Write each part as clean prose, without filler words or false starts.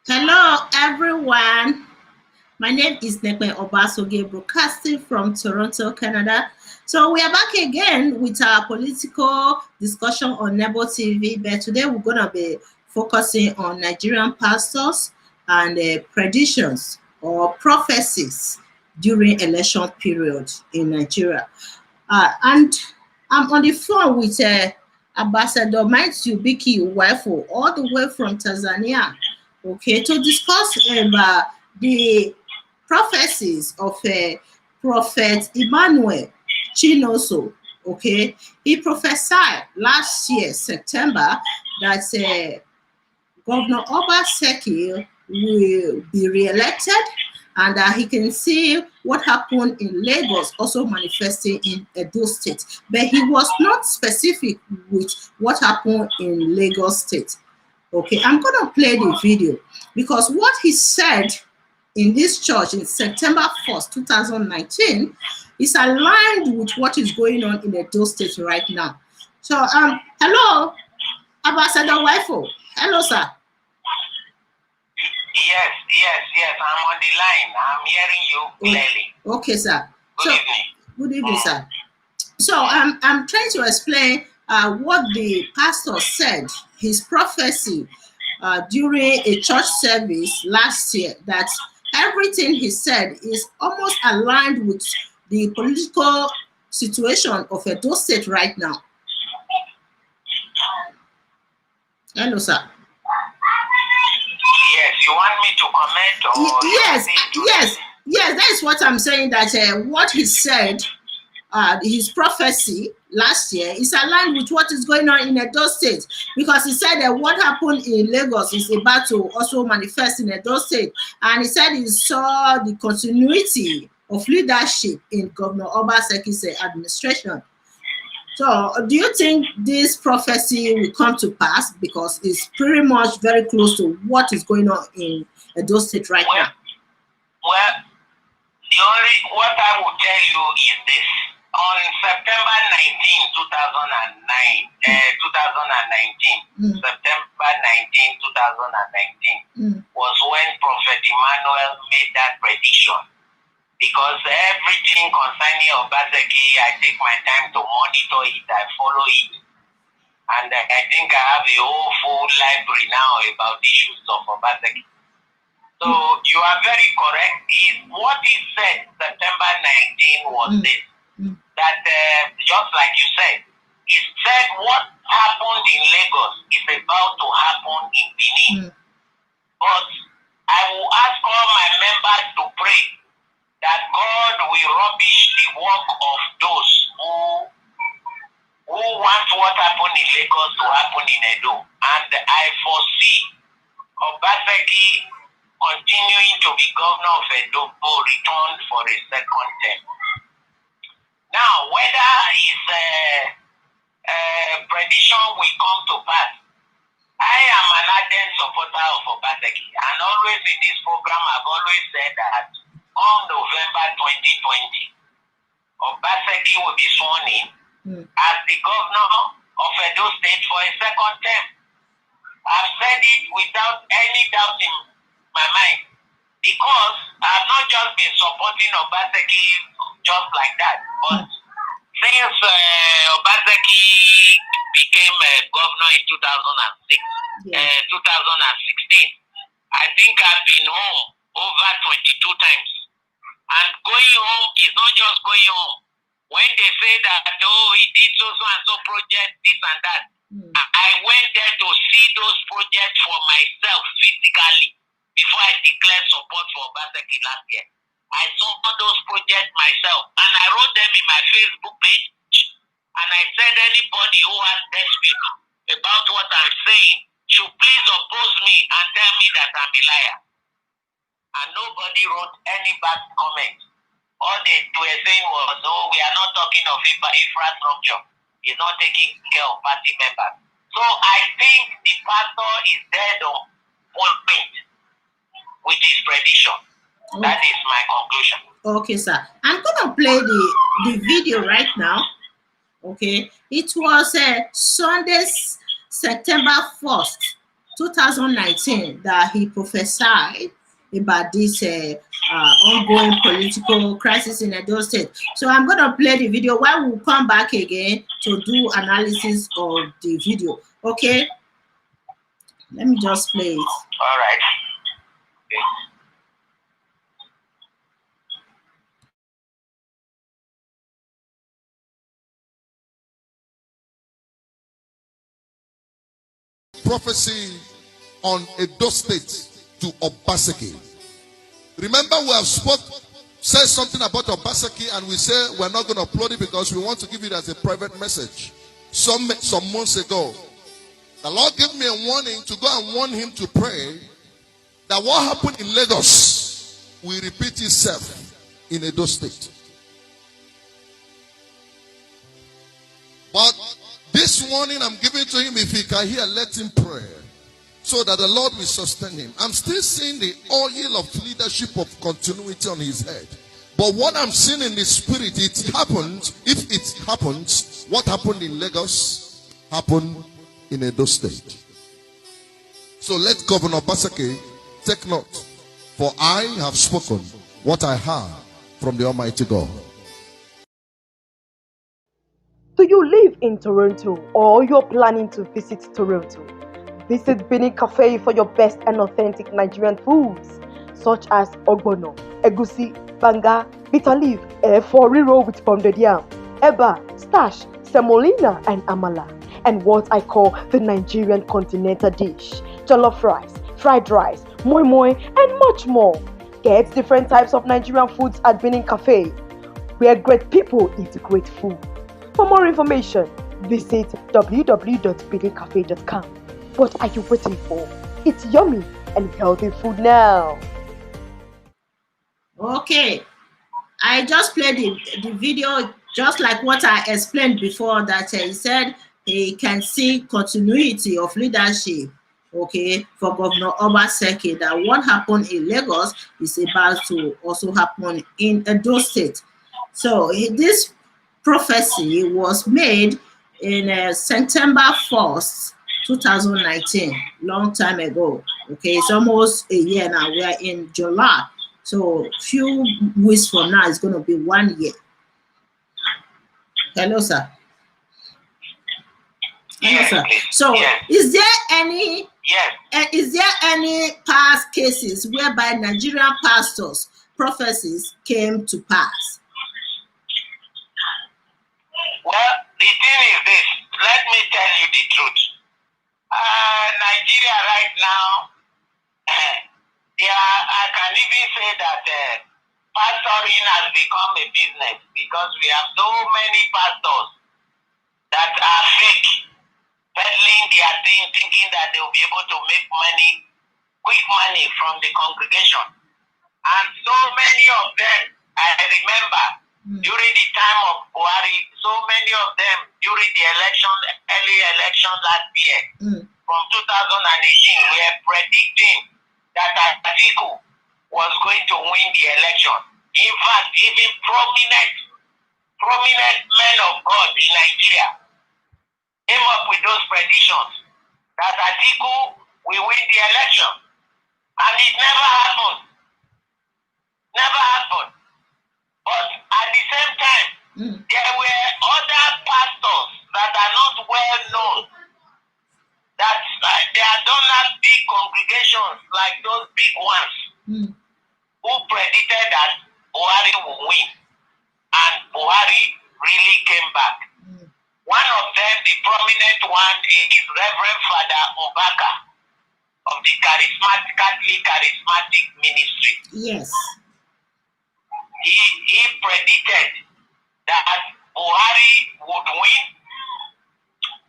Hello, everyone. My name is Obaseki, broadcasting from Toronto, Canada. So we are back again with our political discussion on Nebo TV, but today we're going to be focusing on Nigerian pastors and predictions or prophecies during election period in Nigeria. And I'm on the phone with Ambassador Matthew Biki Wifo, all the way from Tanzania, okay, to discuss the prophecies of Prophet Emmanuel Chinonso. Okay, he prophesied last year, September, that Governor Obaseki will be re-elected, and he can see what happened in Lagos also manifesting in Edo State. But he was not specific with what happened in Lagos State. Okay, I'm going to play the video because what he said in this church in September 1st, 2019 is aligned with what is going on in Edo State right now. So, hello, Ambassador Wifo. Hello, sir. Yes. I'm on the line. I'm hearing you clearly. Okay, sir. Good evening. Good evening, sir. So I'm trying to explain what the pastor said, his prophecy during a church service last year, that everything he said is almost aligned with the political situation of Edo State right now. Hello, sir. Yes, you want me to comment? Or yes, that is what I'm saying, that what he said, his prophecy last year is aligned with what is going on in Edo State, because he said that what happened in Lagos is about to also manifest in Edo State, and he said he saw the continuity of leadership in Governor Obaseki's administration. So, do you think this prophecy will come to pass, because it's pretty much very close to what is going on in Edo State right now? Well, what I will tell you is this. On September 19, 2019, September 19, 2019 was when Prophet Emmanuel made that prediction. Because everything concerning Obaseki, I take my time to monitor it, I follow it. And I think I have a whole full library now about issues of Obaseki. So you are very correct. What he said September 19 was this, that just like you said, he said what happened in Lagos is about to happen in Benin. But I will ask all my members to pray that God will rubbish the work of those who want what happened in Lagos to happen in Edo. And I foresee Obaseki continuing to be governor of Edo or return for a second term. Now, whether his prediction will come to pass, I am an ardent supporter of Obaseki. And always in this program, I've always said that on November 2020, Obaseki will be sworn in as the governor of Edo State for a second term. I've said it without any doubt in my mind, because I've not just been supporting Obaseki just like that, but since Obaseki became governor in 2016, I think I've been home over 22 times. And going home is not just going home. When they say that, he did so and so project, this and that, I went there to see those projects for myself physically before I declared support for Obaseki last year. I saw those projects myself, and I wrote them in my Facebook page, and I said anybody who has dispute about what I'm saying should please oppose me and tell me that I'm a liar. And nobody wrote any bad comment. All they were saying was, we are not talking of infrastructure. He's not taking care of party members. So I think the pastor is dead on point with his prediction. Okay. That is my conclusion. Okay, sir. I'm going to play the video right now. Okay. It was Sunday, September 1st. 2019 that he prophesied about this ongoing political crisis in Edo State. So I'm going to play the video while we'll come back again to do analysis of the video. Okay? Let me just play it. All right. Okay. Prophecy on Edo State to Obaseki. Remember, we have said something about Obaseki, and we say we're not going to upload it because we want to give it as a private message. Some months ago, the Lord gave me a warning to go and warn him to pray that what happened in Lagos will repeat itself in Edo State. But this warning I'm giving to him, if he can hear, let him pray, so that the Lord will sustain him. I'm still seeing the oil of leadership of continuity on his head. But what I'm seeing in the spirit, it happened. If it happens, what happened in Lagos happened in Edo State. So let Governor Obaseki take note. For I have spoken what I heard from the Almighty God. Do you live in Toronto or you're planning to visit Toronto? Visit Benin Cafe for your best and authentic Nigerian foods such as ogbono, egusi, banga, bitter leaf, efo riro with pounded yam, eba, stash, semolina and amala, and what I call the Nigerian continental dish, jollof rice, fried rice, moi moi and much more. Get different types of Nigerian foods at Benin Cafe, where great people eat great food. For more information, visit www.benincafe.com. What are you waiting for? It's yummy and healthy food now. Okay. I just played the video just like what I explained before, that he said he can see continuity of leadership, okay, for Governor Obaseki, that what happened in Lagos is about to also happen in Edo State. So this prophecy was made in September 1st, 2019, long time ago. Okay, it's almost a year now. We are in July. So few weeks from now, it's going to be 1 year. Hello, sir. Hello, sir. So is there any past cases whereby Nigerian pastors' prophecies came to pass? Well, the thing is this. Let me tell you the truth. Nigeria right now, I can even say that pastoring has become a business, because we have so many pastors that are fake, peddling their thing, thinking that they will be able to make money, quick money from the congregation. And so many of them, I remember, during the time of Buhari, so many of them during the early election last year, from 2018, we were predicting that Atiku was going to win the election. In fact, even prominent men of God in Nigeria came up with those predictions that Atiku will win the election. And it never happened. Never happened. But at the same time, there were other pastors that are not well known, that they don't have big congregations like those big ones, who predicted that Buhari will win. And Buhari really came back. One of them, the prominent one, is Reverend Father Obaka of the Catholic Charismatic Ministry. Yes. He predicted that Buhari would win,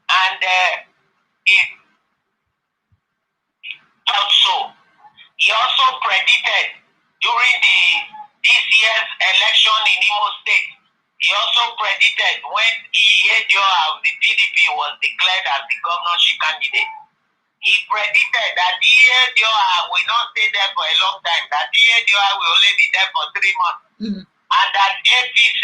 and he thought so. He also predicted during this year's election in Imo State, he also predicted when Ihedio of the PDP was declared as the governorship candidate. He predicted that Ihedio will not stay there for a long time, that Ihedio will only be there for 3 months. And that APC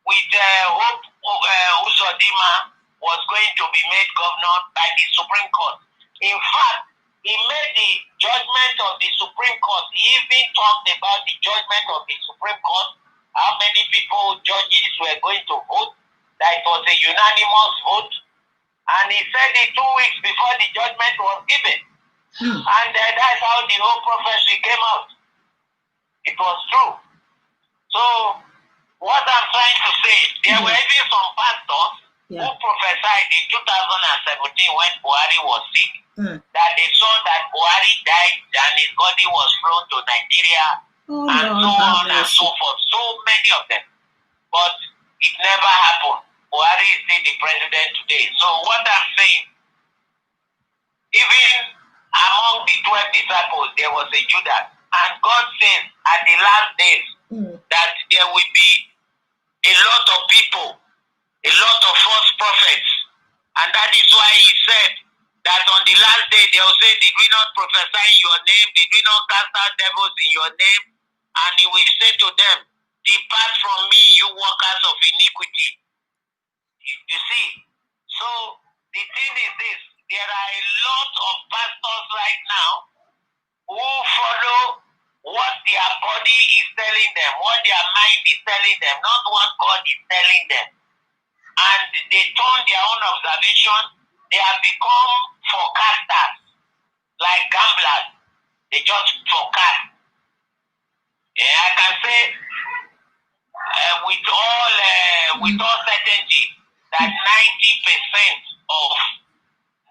with Hope Uzodinma was going to be made governor by the Supreme Court. In fact, he made the judgment of the Supreme Court. He even talked about the judgment of the Supreme Court, how many people, judges, were going to vote, that it was a unanimous vote. And he said it 2 weeks before the judgment was given. And that's how the whole prophecy came out. It was true. So, what I'm trying to say, there were even some pastors who prophesied in 2017 when Buhari was sick, that they saw that Buhari died and his body was flown to Nigeria, and so on and so forth. So many of them. But it never happened. Buhari is still the president today. So what I'm saying, even among the 12 disciples, there was a Judas. And God says at the last days that there will be a lot of people, a lot of false prophets. And that is why he said that on the last day they will say, did we not prophesy in your name? Did we not cast out devils in your name? And he will say to them, depart from me, you workers of iniquity. You see? So the thing is this, there are a lot of pastors right now who follow what their body is telling them, what their mind is telling them, not what God is telling them. And they turn their own observation. They have become forecasters, like gamblers. They just forecast. Yeah, I can say with all certainty that 90% of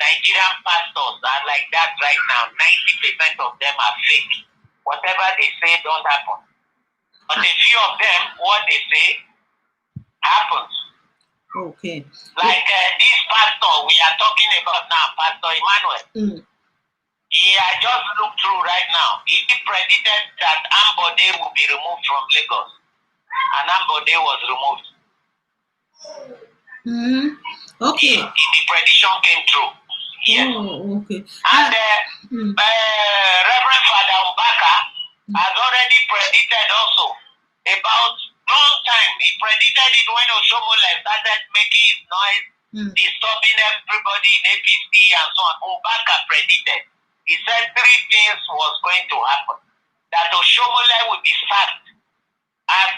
Nigerian pastors are like that right now. 90% of them are fake. Whatever they say don't happen. But a few of them, what they say happens. Okay. Like this pastor we are talking about now, Pastor Emmanuel. He had just looked through right now. He predicted that Ambode will be removed from Lagos. And Ambode was removed. Okay. The prediction came true. Yes. Oh, okay. And Reverend Father Mbaka has already predicted also about long time. He predicted it when Oshomole started making his noise, disturbing everybody in APC and so on. Mbaka predicted. He said 3 things was going to happen. That Oshomole will be sacked as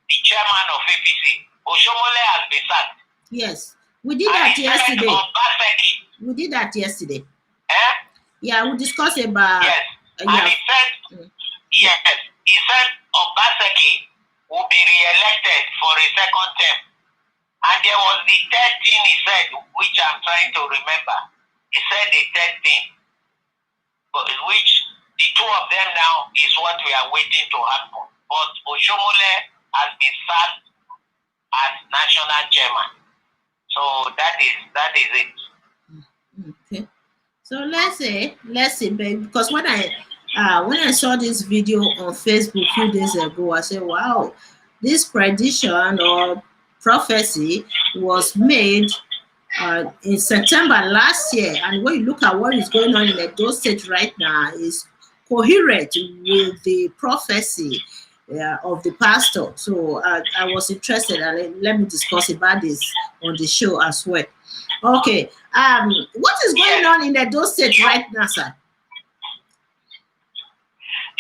the chairman of APC. Oshomole has been sacked. Yes. We did that yesterday. Obaseki. We did that yesterday. Eh? Yeah, we discussed about... Yes. And he said, he said Obaseki will be re-elected for a second term. And there was the third thing he said, which I'm trying to remember. He said the third thing, which the two of them now is what we are waiting to happen. But Oshomole has been sacked as national chairman. So that is it. Okay. So let's say, because when I saw this video on Facebook a few days ago, I said, wow, this prediction or prophecy was made in September last year. And when you look at what is going on in Edo State right now, is coherent with the prophecy of the pastor. So I was interested, and let me discuss about this on the show as well. Okay, what is going on in Edo State right now, sir?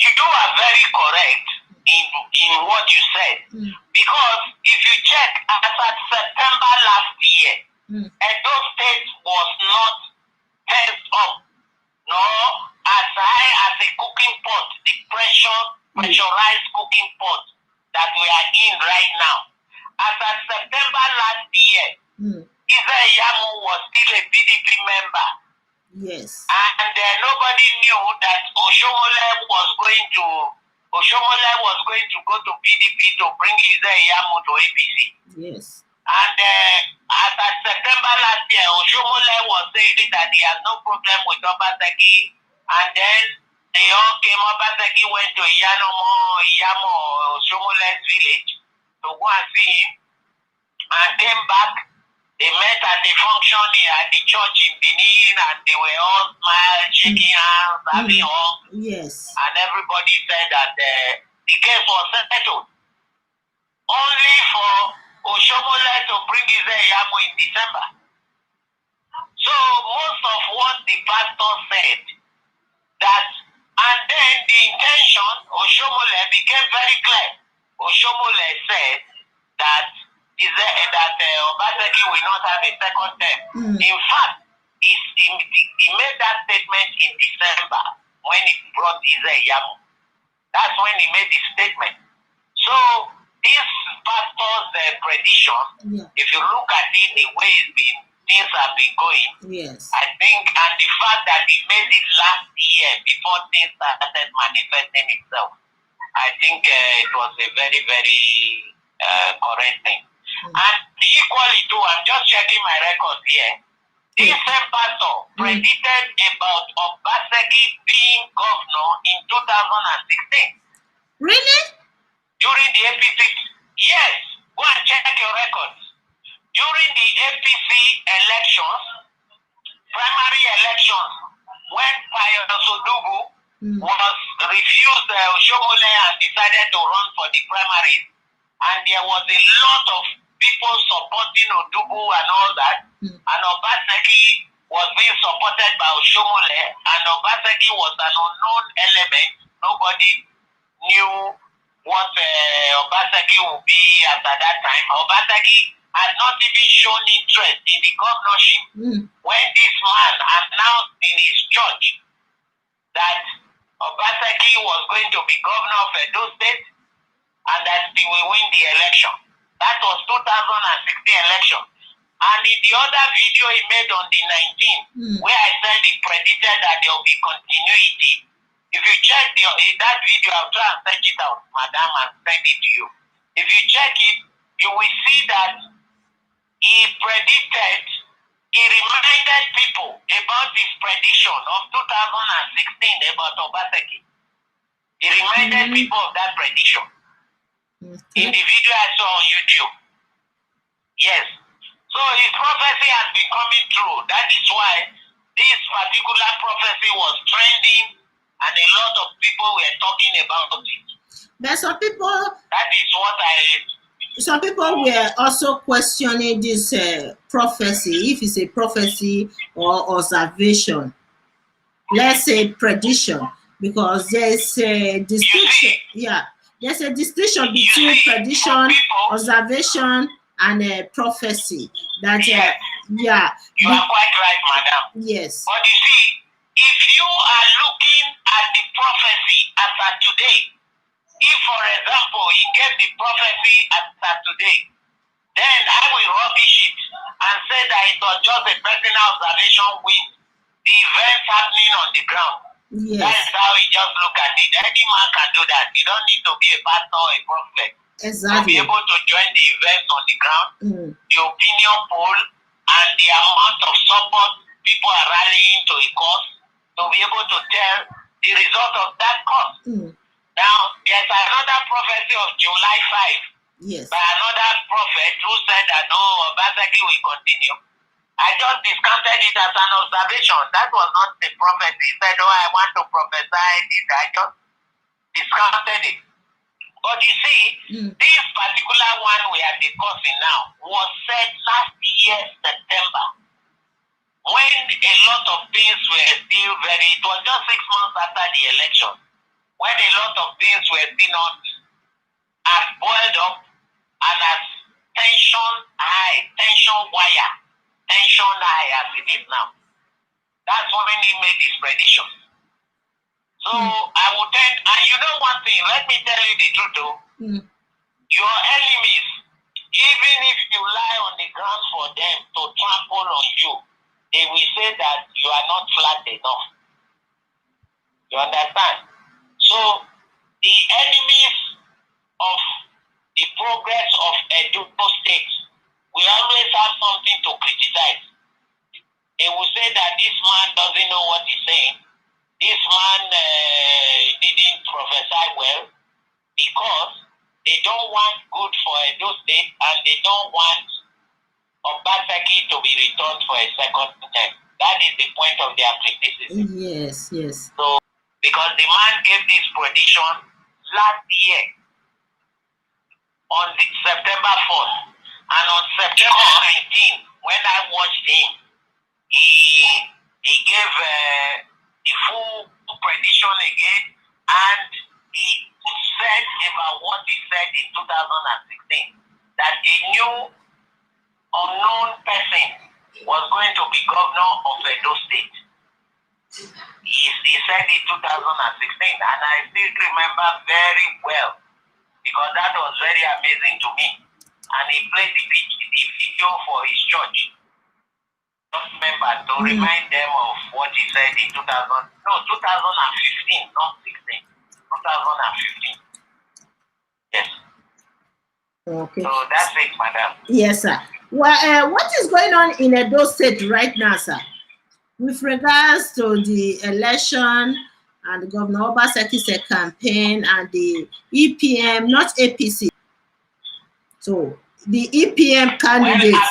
You are very correct in what you said, because if you check, as at September last year, Edo State was not tensed up, nor as high as a cooking pot, the pressurized cooking pot that we are in right now. As at September last year, Israel Yamu was still a PDP member. Yes. And nobody knew that Oshomole was going to go to PDP to bring Israel Yamu to APC. Yes. And as at September last year, Oshomole was saying that he has no problem with Obaseki. And then they all came, Obaseki went to Iyamo, Oshomole's village to go and see him. And came back. They met at the function at the church in Benin, and they were all smiling, shaking hands, having hugs. Yes. And everybody said that the case was settled. Only for Oshomole to bring Israel Yamu in December. So most of what the pastor said that, and then the intention, Oshomole, became very clear. Oshomole said that Obaseki will not have a second term. In fact, he made that statement in December when he brought Yamu. That's when he made the statement. So this pastor's prediction, if you look at it, the way things have been going, I think, and the fact that he made it last year before things started manifesting itself, I think it was a very, very correct thing. And equally too, I'm just checking my records here. This same pastor predicted about Obaseki being governor in 2016. Really? During the APC, yes, go and check your records. During the APC elections, primary elections, when Chinonso was refused Oshomole and decided to run for the primaries, and there was a lot of people supporting Odubu and all that, and Obaseki was being supported by Oshomole, and Obaseki was an unknown element. Nobody knew what Obaseki would be at that time. Obaseki had not even shown interest in the governorship when this man announced in his church that Obaseki was going to be governor of Edo State and that he will win the election. That was 2016 election. And in the other video he made on the 19th, where I said he predicted that there will be continuity. If you check that video, I'll try and search it out, madam, and send it to you. If you check it, you will see that he predicted, he reminded people about his prediction of 2016 about Obaseki. He reminded people of that prediction. In the video I saw on YouTube. Yes. So his prophecy has been coming true. That is why this particular prophecy was trending and a lot of people were talking about it. But some people... That is what some people were also questioning this prophecy, if it's a prophecy or observation. Let's say prediction, because there's a distinction. There's a distinction between prediction, observation, and prophecy. That you are quite right, madam. Yes. But you see, if you are looking at the prophecy as of today, if, for example, he gave the prophecy as of today, then I will rubbish it and say that it was just a personal observation with the events happening on the ground. Yes. That is how we just look at it. Any man can do that. You don't need to be a pastor or a prophet. Exactly. To be able to join the events on the ground, the opinion poll, and the amount of support people are rallying to a cause, to be able to tell the result of that cause. Now, there's another prophecy of July 5 by another prophet who said that, Obaseki will continue. I just discounted it as an observation. That was not the prophecy. He said, I want to prophesy this. I just discounted it. But you see, this particular one we are discussing now was said last year, September, when a lot of things were still it was just 6 months after the election, when a lot of things were still not as boiled up and as tension high as it is now. That's when he made his prediction. So I will tell, and you know one thing, let me tell you the truth though. Your enemies, even if you lie on the ground for them to trample on you, they will say that you are not flat enough. You understand? So the enemies of the progress of Edo State will always have something to criticize. They will say that this man doesn't know what he's saying. This man didn't prophesy well because they don't want good for Edo State and they don't want Obaseki to be returned for a second term. That is the point of their criticism. Yes. So, because the man gave this prediction last year on September 4th, and on September 19th, when I watched him, he gave of Edo State. He said in 2016, and I still remember very well because that was very amazing to me. And he played the video for his church. Just remember to remind them of what he said in 2015, not 16, 2015. Yes. Okay. So that's it, madam. Yes, sir. Well, what is going on in Edo State right now, sir? With regards to the election and Governor Obaseki's campaign and the EPM, not APC. So the EPM candidates. Well,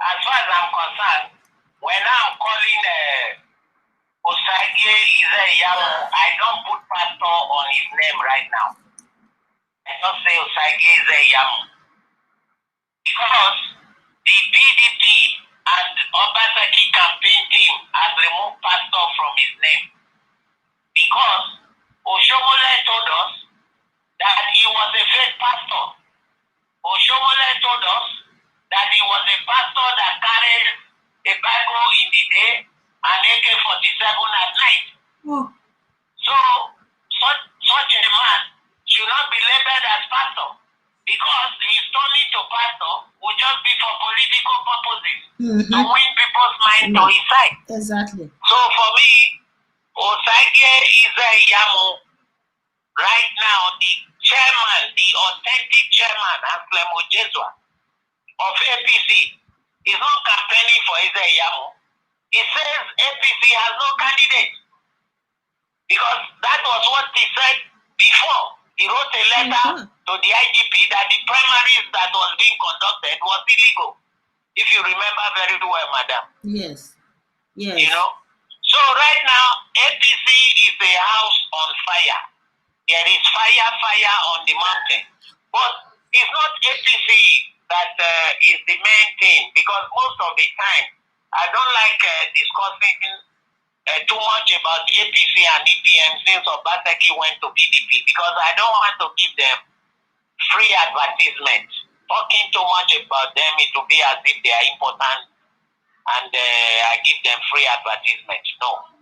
as far as I'm concerned, when I'm calling Osage Izeyamu, I don't put pastor on his name right now. I don't say Osage Izeyamu. Because the PDP and Obaseki campaign team has removed pastor from his name. Because Oshomole told us that he was a fake pastor. Oshomole told us that he was a pastor that carried a Bible in the day and AK-47 at night. Oh. So, such a man should not be labeled as pastor because his turning to pastor will just be for political purposes to win people's mind to his side. Exactly. So, for me, Osage Izeyamu, right now, the chairman, the authentic chairman, Anselmo Jesua of APC, is not campaigning for Izeyamu. He says APC has no candidate. Because that was what he said before. He wrote a letter to the IGP that the primaries that was being conducted was illegal. If you remember very well, madam. Yes. Yes. You know? So right now, APC is a house on fire. There is fire on the mountain. But it's not APC that is the main thing, because most of the time, I don't like discussing too much about APC and EPM since Obaseki went to PDP, because I don't want to give them free advertisement. Talking too much about them, it will be as if they are important and I give them free advertisement. No,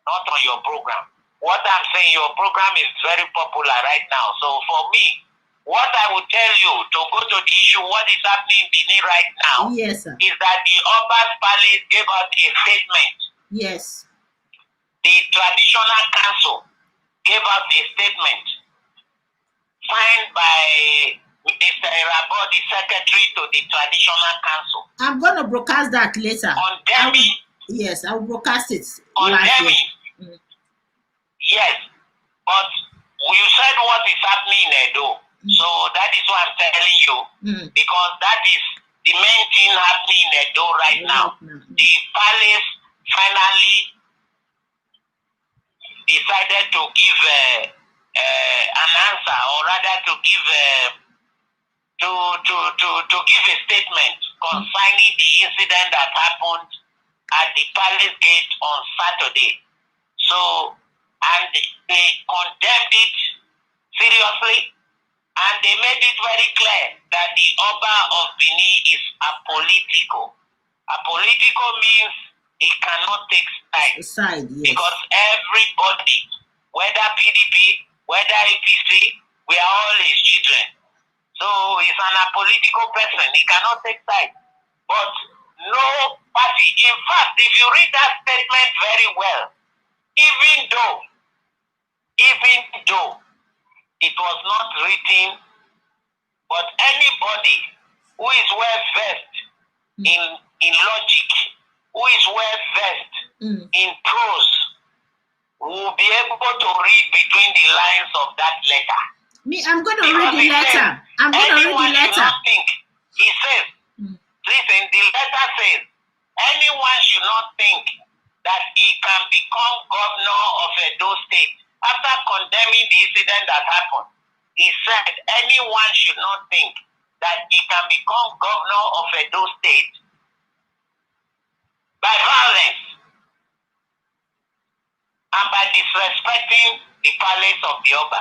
not on your program. What I'm saying, your program is very popular right now. So for me, what I would tell you to go to the issue, what is happening in Benin right now, yes, sir, is that the Oba's Palace gave out a statement. Yes. The traditional council gave out a statement signed by Mr. Irabo, the secretary to the traditional council. I'm going to broadcast that later. Condemning. Yes, I'll broadcast it. Condemning. Yes, but you said what is happening in Edo. So that is what I'm telling you, because that is the main thing happening in Edo right now. The palace finally decided to give an answer, or rather to give to give a statement concerning the incident that happened at the palace gate on Saturday. So, and they condemned it seriously, and they made it very clear that the Oba of Benin is apolitical. Apolitical means he cannot take side. Yes. Because everybody, whether PDP, whether APC, we are all his children. So he's an apolitical person. He cannot take side. But no party. In fact, if you read that statement very well, even though it was not written, but anybody who is well versed in logic, who is well versed in prose, will be able to read between the lines of that letter. Me, I'm going to read the letter. I'm going to read the letter. Think, he says, listen, the letter says, anyone should not think that he can become governor of Edo State. After condemning the incident that happened, he said anyone should not think that he can become governor of Edo State by violence and by disrespecting the palace of the Oba.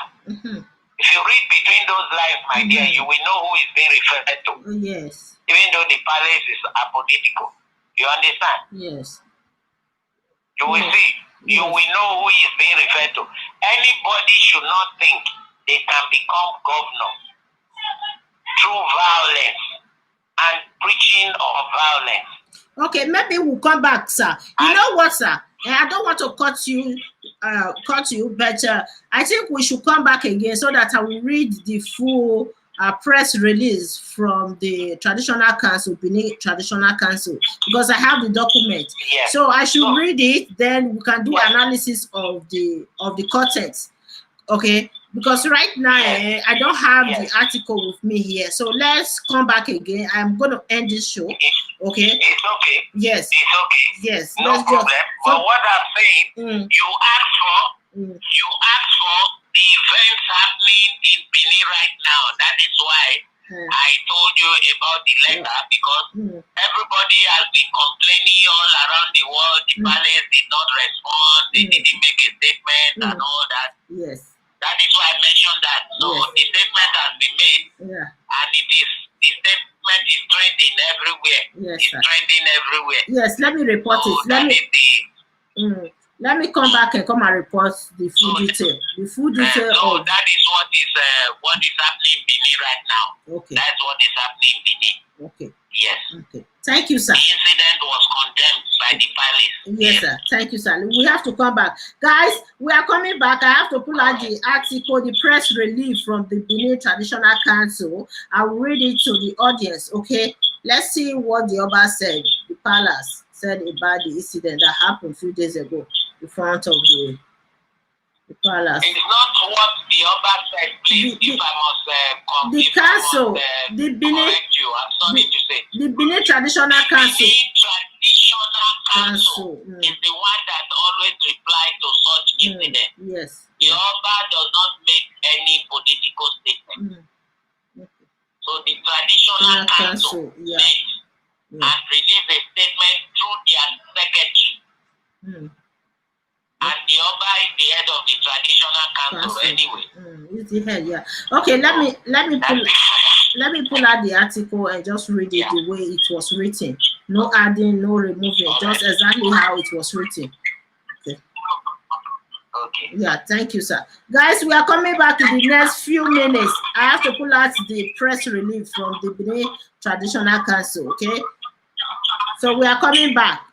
If you read between those lines, my dear, you will know who is being referred to. Yes. Even though the palace is apolitical. You understand? Yes. You will see. You will know who is being referred to. Anybody should not think they can become governor through violence and preaching of violence. Okay, maybe we'll come back, sir. You know what, sir? I don't want to cut you, but I think we should come back again so that I will read the full press release from the Traditional Council, Benin Traditional Council, because I have the document. Yes. So I should read it, then we can do analysis of the context. Okay, because right now I don't have the article with me here. So let's come back again. I'm going to end this show. Okay. It's okay. Yes. It's okay. Yes. No problem. But what I'm saying, you asked for the events happening in Benin right now. That is why I told you about the letter, because everybody has been complaining all around the world. The palace did not respond. They didn't make a statement and all that. Yes. That is why I mentioned that. So the statement has been made, and the statement is trending everywhere. Yes, it's trending everywhere. Yes, let me report it. Let me come back and come and report the full detail. The full detail. So that is what is happening in Benin right now. Okay. That's what is happening in Benin. Okay. Yes. Okay. Thank you, sir. The incident was condemned by the palace. Yes, sir. Thank you, sir. We have to come back. Guys, we are coming back. I have to pull out the article, the press release from the Benin Traditional Council. I will read it to the audience, okay? Let's see what the Oba said, the palace said about the incident that happened a few days ago in front of the palace. It's not what the Oba said, please. If I must the council, the Benin, correct you, I'm sorry to say. The Benin Traditional Council. The Traditional Council is the one that always replies to such incidents. Yes. The Oba does not make any political statement. So the Traditional Council met and released a statement through their secretary. And the Oba is the head of the Traditional Council anyway. He's the head, yeah. Okay, let me pull out the article and just read it the way it was written. No adding, no removing, just exactly how it was written. Okay. Yeah, thank you, sir. Guys, we are coming back in the next few minutes. I have to pull out the press release from the Benin Traditional Council, okay? So we are coming back.